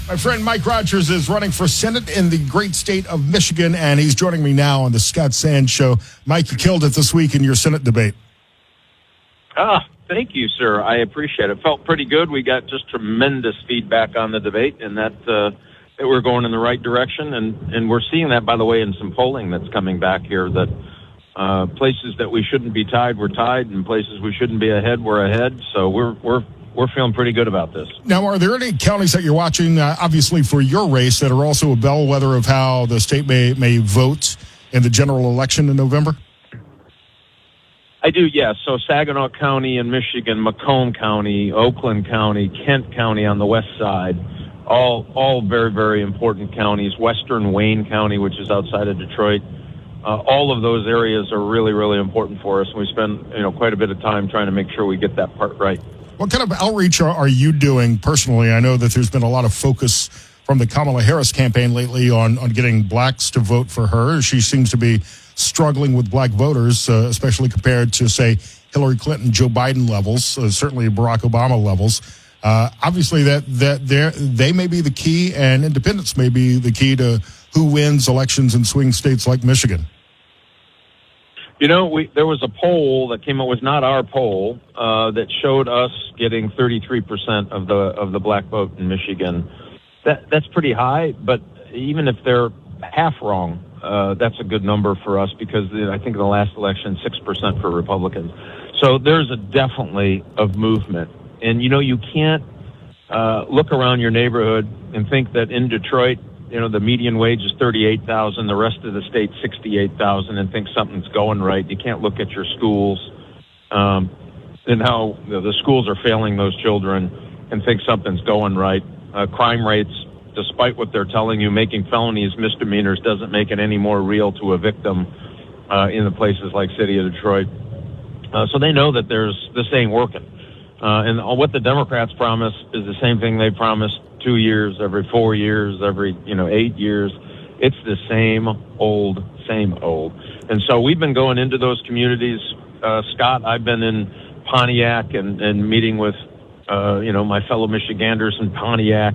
My friend Mike Rogers is running for Senate in the great state of Michigan, and he's joining me now on the Scott Sands Show. Mike, you killed it this week in your Senate debate. Thank you, sir. I appreciate it. Felt pretty good. We got just tremendous feedback on the debate, and that we're going in the right direction. And we're seeing that, by the way, in some polling that's coming back here, that places that we shouldn't be tied, we're tied, and places we shouldn't be ahead, we're ahead. So we're feeling pretty good about this. Now, are there any counties that you're watching, obviously for your race, that are also a bellwether of how the state may vote in the general election in November? I do, yes. So Saginaw County in Michigan, Macomb County, Oakland County, Kent County on the west side, all very, very important counties. Western Wayne County, which is outside of Detroit. All of those areas are really, really important for us. We spend quite a bit of time trying to make sure we get that part right. What kind of outreach are you doing personally? I know that there's been a lot of focus from the Kamala Harris campaign lately on getting blacks to vote for her. She seems to be struggling with black voters, especially compared to, say, Hillary Clinton, Joe Biden levels, certainly Barack Obama levels. Obviously, they may be the key, and independents may be the key to who wins elections in swing states like Michigan. There was a poll that came out, was not our poll, that showed us getting 33% of the black vote in Michigan. That's pretty high, but even if they're half wrong, that's a good number for us, because I think in the last election, 6% for Republicans. So there's definitely a movement. And, you can't look around your neighborhood and think that in Detroit, the median wage is $38,000, the rest of the state $68,000, and think something's going right. You can't look at your schools and how the schools are failing those children and think something's going right. Crime rates, despite what they're telling you, making felonies misdemeanors doesn't make it any more real to a victim in the places like City of Detroit. So they know that this ain't working. And what the Democrats promise is the same thing they promised 2 years, every 4 years, every 8 years. It's the same old. And so we've been going into those communities. Scott, I've been in Pontiac and meeting with my fellow Michiganders in Pontiac.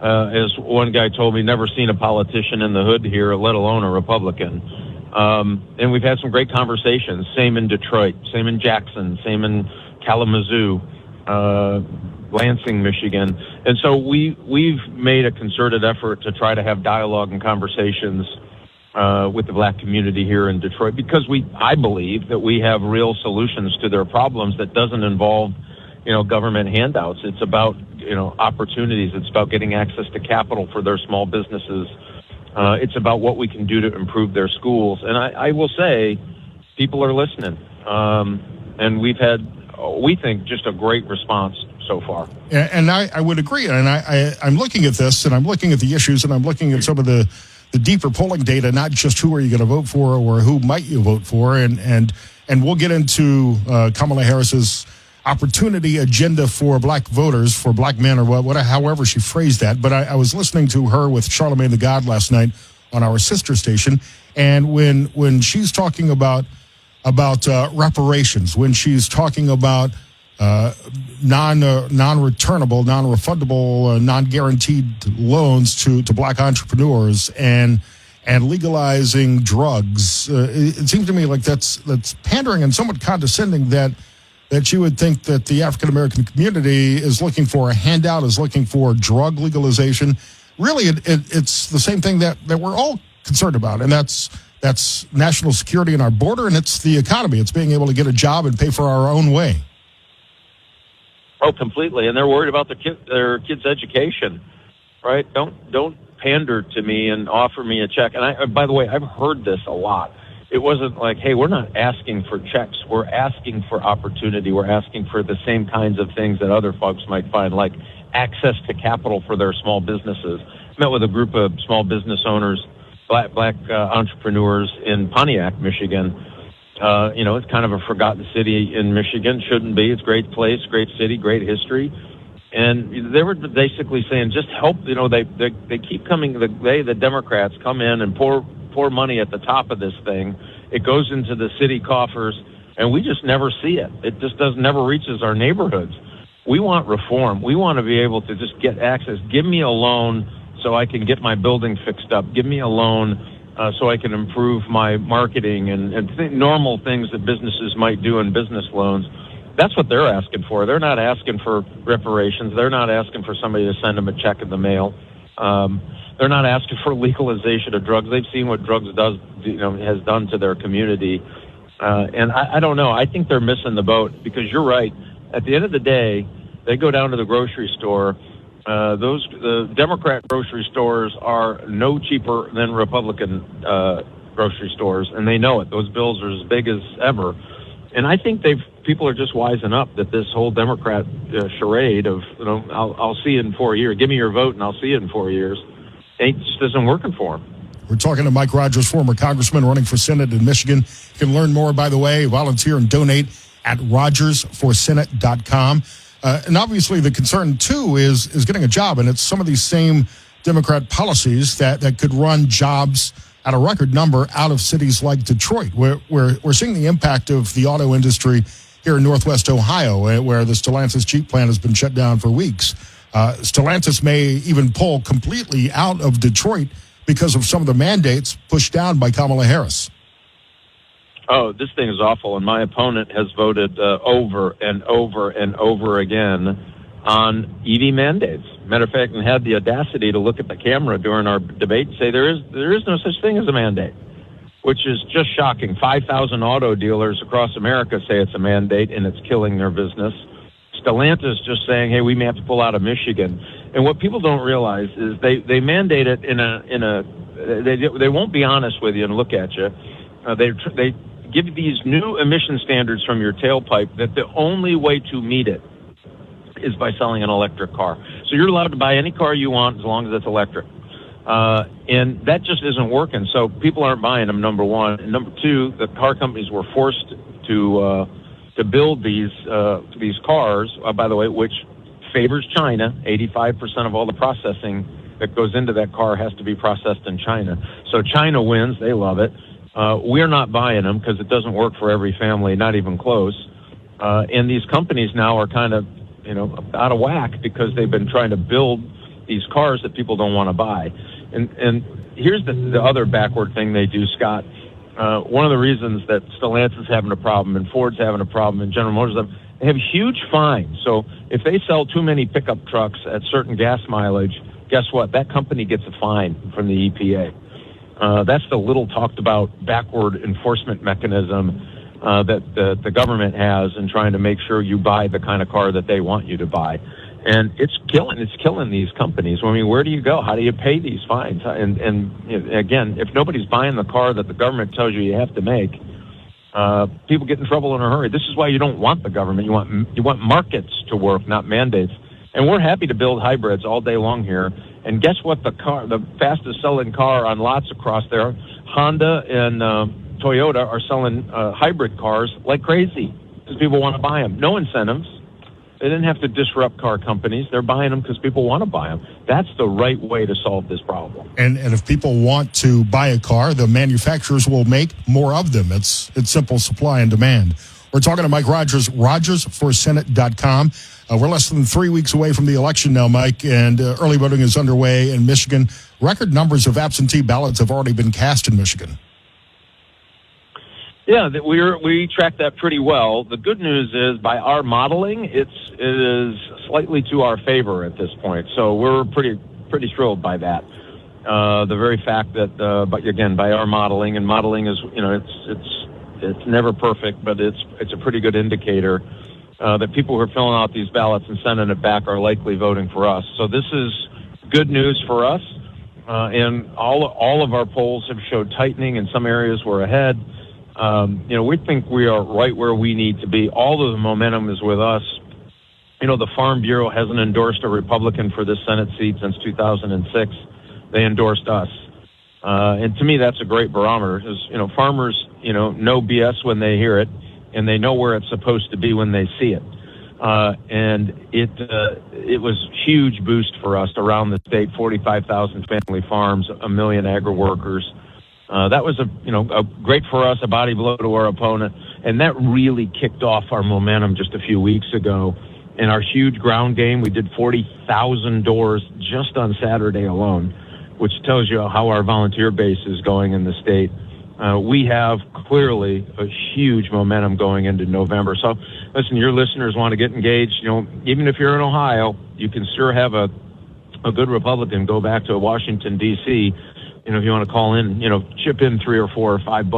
As one guy told me, never seen a politician in the hood here, let alone a Republican. And we've had some great conversations. Same in Detroit, same in Jackson, same in Kalamazoo, Lansing, Michigan. And so we've made a concerted effort to try to have dialogue and conversations with the black community here in Detroit, because I believe that we have real solutions to their problems that doesn't involve government handouts. It's about opportunities. It's about getting access to capital for their small businesses. It's about what we can do to improve their schools. And I will say, people are listening. And we've had, we think, just a great response so far. And I would agree. And I'm looking at this, and I'm looking at the issues, and I'm looking at some of the deeper polling data, not just who are you going to vote for or who might you vote for. And we'll get into Kamala Harris's opportunity agenda for black voters, for black men, or however she phrased that. But I was listening to her with Charlemagne the God last night on our sister station, and when she's talking about reparations, when she's talking about non-returnable, non-refundable, non-guaranteed loans to black entrepreneurs and legalizing drugs, it seems to me like that's pandering and somewhat condescending, that you would think that the African-American community is looking for a handout, is looking for drug legalization. Really, it's the same thing that we're all concerned about, and that's national security in our border, and it's the economy. It's being able to get a job and pay for our own way. Oh, completely. And they're worried about their kids' education, right? Don't pander to me and offer me a check. And by the way, I've heard this a lot. It wasn't like, hey, we're not asking for checks. We're asking for opportunity. We're asking for the same kinds of things that other folks might find, like access to capital for their small businesses. I met with a group of small business owners, black entrepreneurs in Pontiac, Michigan. It's kind of a forgotten city in Michigan. Shouldn't be. It's a great place, great city, great history. And they were basically saying, just help. They keep coming. The Democrats come in and pour money at the top of this thing. It goes into the city coffers, and we just never see it. It just never reaches our neighborhoods. We want reform. We want to be able to just get access. Give me a loan so I can get my building fixed up. Give me a loan so I can improve my marketing and normal things that businesses might do in business loans. That's what they're asking for. They're not asking for reparations. They're not asking for somebody to send them a check in the mail. They're not asking for legalization of drugs. They've seen what drugs has done to their community. And I don't know. I think they're missing the boat, because you're right. At the end of the day, they go down to the grocery store. The Democrat grocery stores are no cheaper than Republican grocery stores, and they know it. Those bills are as big as ever. And I think people are just wising up that this whole Democrat charade of, I'll see you in 4 years. Give me your vote and I'll see you in 4 years. It just isn't working for them. We're talking to Mike Rogers, former congressman running for Senate in Michigan. You can learn more, by the way, volunteer and donate at rogersforsenate.com. And obviously the concern, too, is getting a job. And it's some of these same Democrat policies that could run jobs at a record number out of cities like Detroit, where we're seeing the impact of the auto industry here in Northwest Ohio, where the Stellantis Jeep plant has been shut down for weeks. Stellantis may even pull completely out of Detroit because of some of the mandates pushed down by Kamala Harris. Oh, this thing is awful, and my opponent has voted over and over and over again on EV mandates. Matter of fact, and had the audacity to look at the camera during our debate and say there is no such thing as a mandate, which is just shocking. 5,000 auto dealers across America say it's a mandate, and it's killing their business. Stellantis just saying, hey, we may have to pull out of Michigan. And what people don't realize is they mandate it they won't be honest with you and look at you. They give you these new emission standards from your tailpipe that the only way to meet it is by selling an electric car. So you're allowed to buy any car you want as long as it's electric. And that just isn't working. So people aren't buying them, number one. And number two, the car companies were forced to build these cars, by the way, which favors China. 85% of all the processing that goes into that car has to be processed in China. So China wins. They love it. We're not buying them because it doesn't work for every family, not even close. And these companies now are kind of, out of whack because they've been trying to build these cars that people don't want to buy. And here's the other backward thing they do, Scott. One of the reasons that Stellantis is having a problem and Ford's having a problem and General Motors, they have huge fines. So if they sell too many pickup trucks at certain gas mileage, guess what? That company gets a fine from the EPA. That's the little talked about backward enforcement mechanism that the government has in trying to make sure you buy the kind of car that they want you to buy. And it's killing these companies. I mean, where do you go? How do you pay these fines? And again, if nobody's buying the car that the government tells you have to make, people get in trouble in a hurry. This is why you don't want the government. You want markets to work, not mandates. And we're happy to build hybrids all day long here. And guess what? The fastest selling car on lots across there, Honda and Toyota are selling hybrid cars like crazy because people want to buy them. No incentives. They didn't have to disrupt car companies. They're buying them because people want to buy them. That's the right way to solve this problem. And if people want to buy a car, the manufacturers will make more of them. It's simple supply and demand. We're talking to Mike Rogers, rogersforsenate.com. We're less than 3 weeks away from the election now, Mike, and early voting is underway in Michigan. Record numbers of absentee ballots have already been cast in Michigan. Yeah, we track that pretty well. The good news is, by our modeling, it is slightly to our favor at this point. So we're pretty thrilled by that. The very fact that, but again, by our modeling, and modeling is, it's never perfect, but it's a pretty good indicator that people who are filling out these ballots and sending it back are likely voting for us. So this is good news for us. And all of our polls have showed tightening. In some areas we're ahead. We think we are right where we need to be. All of the momentum is with us. The Farm Bureau hasn't endorsed a Republican for this Senate seat since 2006. They endorsed us. And to me, that's a great barometer because, farmers, know BS when they hear it, and they know where it's supposed to be when they see it. And it was a huge boost for us around the state, 45,000 family farms, 1 million agri-workers. That was a great for us, a body blow to our opponent, and that really kicked off our momentum just a few weeks ago. In our huge ground game, we did 40,000 doors just on Saturday alone, which tells you how our volunteer base is going in the state. We have clearly a huge momentum going into November. So, listen, your listeners want to get engaged. Even if you're in Ohio, you can sure have a good Republican go back to Washington, D.C. If you want to call in, chip in $3 or $4 or $5,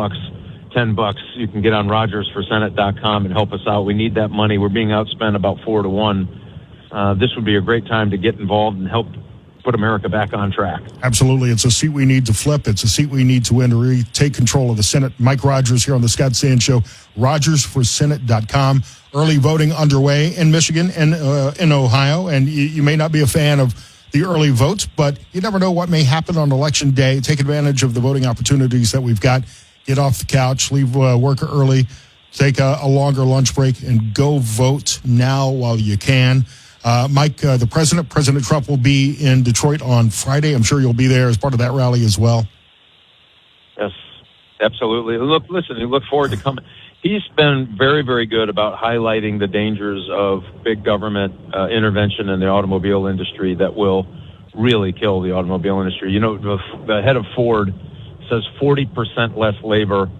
$10, you can get on RogersForSenate.com and help us out. We need that money. We're being outspent about 4-1. This would be a great time to get involved and help put America back on track. Absolutely. It's a seat we need to flip. It's a seat we need to win to retake control of the Senate. Mike Rogers here on the Scott Sands Show, RogersForSenate.com. Early voting underway in Michigan and in Ohio, and you may not be a fan of the early votes, but you never know what may happen on Election Day. Take advantage of the voting opportunities that we've got. Get off the couch, leave work early, take a longer lunch break, and go vote now while you can. Mike, President Trump will be in Detroit on Friday. I'm sure you'll be there as part of that rally as well. Yes, absolutely. Look forward to coming. He's been very, very good about highlighting the dangers of big government intervention in the automobile industry that will really kill the automobile industry. The head of Ford says 40% less labor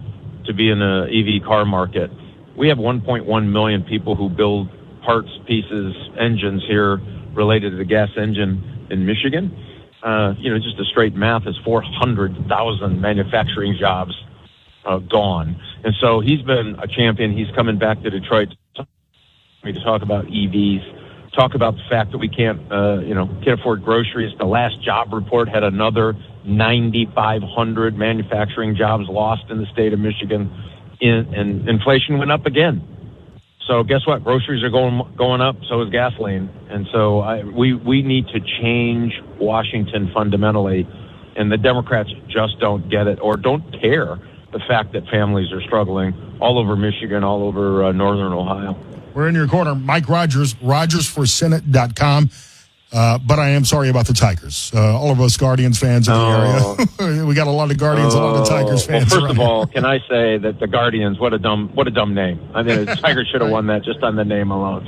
to be in an EV car market. We have 1.1 million people who build parts, pieces, engines here related to the gas engine in Michigan. Just the straight math is 400,000 manufacturing jobs gone. And so he's been a champion. He's coming back to Detroit to talk about EVs, talk about the fact that we can't afford groceries. The last job report had another 9,500 manufacturing jobs lost in the state of Michigan, and inflation went up again. So guess what? Groceries are going up. So is gasoline. And so we need to change Washington fundamentally. And the Democrats just don't get it or don't care the fact that families are struggling all over Michigan, all over northern Ohio. We're in your corner. Mike Rogers, RogersForSenate.com. But I am sorry about the Tigers. All of us Guardians fans in the area. We got a lot of Guardians, a lot of Tigers fans. Well, first of all, can I say that the Guardians, what a dumb name. I mean, the Tigers should have won that just on the name alone.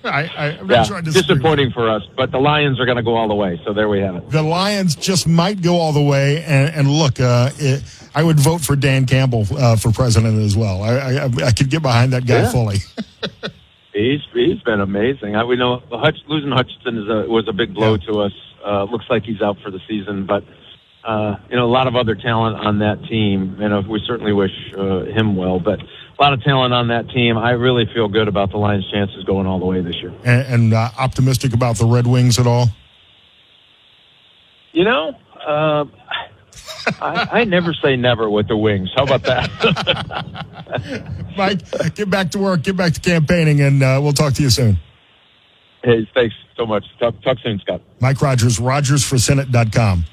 I'm not sure I disagree. Disappointing for us, but the Lions are going to go all the way, so there we have it. The Lions just might go all the way, and look, I would vote for Dan Campbell for president as well. I could get behind that guy fully. He's been amazing. We know losing Hutchinson was a big blow to us. Looks like he's out for the season, but a lot of other talent on that team. We certainly wish him well, but a lot of talent on that team. I really feel good about the Lions' chances going all the way this year. And optimistic about the Red Wings at all? I never say never with the Wings. How about that? Mike, get back to work, get back to campaigning, and we'll talk to you soon. Hey, thanks so much. Talk soon, Scott. Mike Rogers, RogersForSenate.com.